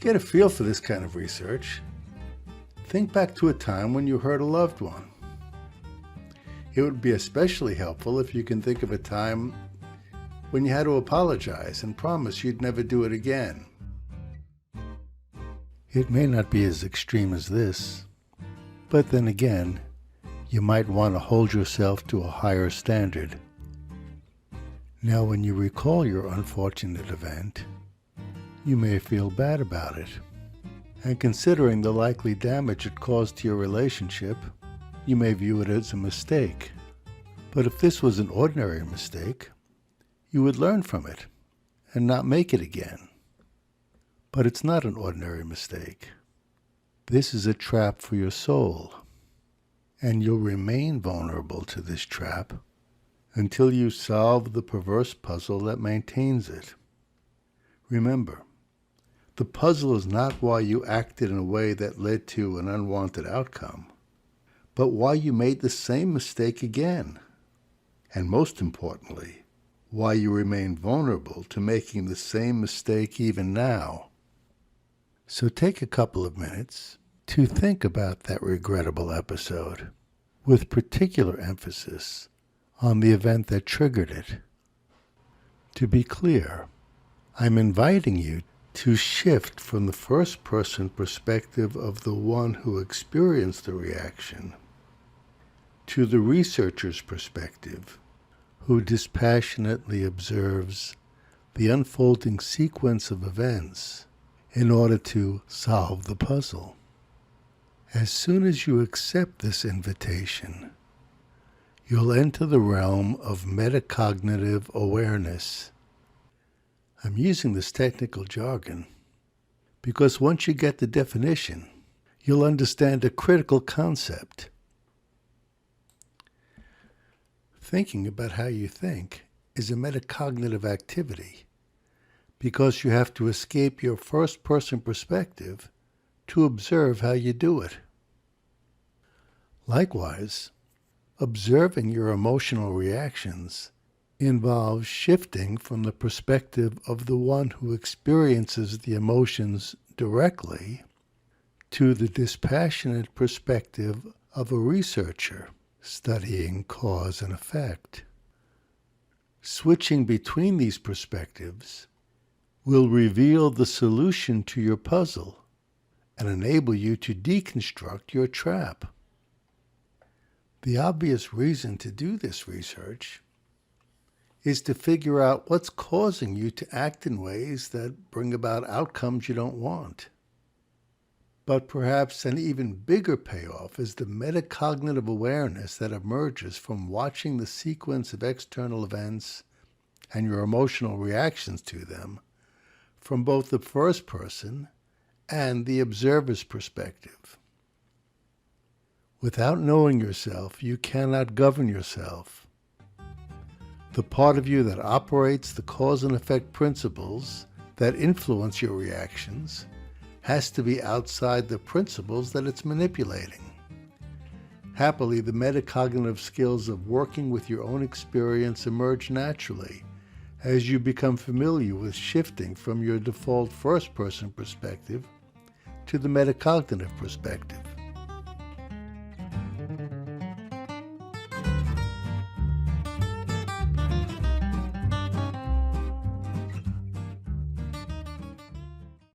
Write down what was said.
get a feel for this kind of research, think back to a time when you hurt a loved one. It would be especially helpful if you can think of a time when you had to apologize and promise you'd never do it again. It may not be as extreme as this, but then again, you might want to hold yourself to a higher standard. Now, when you recall your unfortunate event, you may feel bad about it. And considering the likely damage it caused to your relationship, you may view it as a mistake. But if this was an ordinary mistake, you would learn from it and not make it again. But it's not an ordinary mistake. This is a trap for your soul, and you'll remain vulnerable to this trap until you solve the perverse puzzle that maintains it. Remember, the puzzle is not why you acted in a way that led to an unwanted outcome, but why you made the same mistake again. And most importantly, why you remain vulnerable to making the same mistake even now. So take a couple of minutes to think about that regrettable episode, with particular emphasis on the event that triggered it. To be clear, I'm inviting you to shift from the first-person perspective of the one who experienced the reaction to the researcher's perspective, who dispassionately observes the unfolding sequence of events in order to solve the puzzle. As soon as you accept this invitation, you'll enter the realm of metacognitive awareness. I'm using this technical jargon because once you get the definition, you'll understand a critical concept. Thinking about how you think is a metacognitive activity because you have to escape your first-person perspective to observe how you do it. Likewise, observing your emotional reactions involves shifting from the perspective of the one who experiences the emotions directly to the dispassionate perspective of a researcher studying cause and effect. Switching between these perspectives will reveal the solution to your puzzle and enable you to deconstruct your trap. The obvious reason to do this research is to figure out what's causing you to act in ways that bring about outcomes you don't want. But perhaps an even bigger payoff is the metacognitive awareness that emerges from watching the sequence of external events and your emotional reactions to them from both the first person and the observer's perspective. Without knowing yourself, you cannot govern yourself. The part of you that operates the cause and effect principles that influence your reactions has to be outside the principles that it's manipulating. Happily, the metacognitive skills of working with your own experience emerge naturally as you become familiar with shifting from your default first-person perspective to the metacognitive perspective.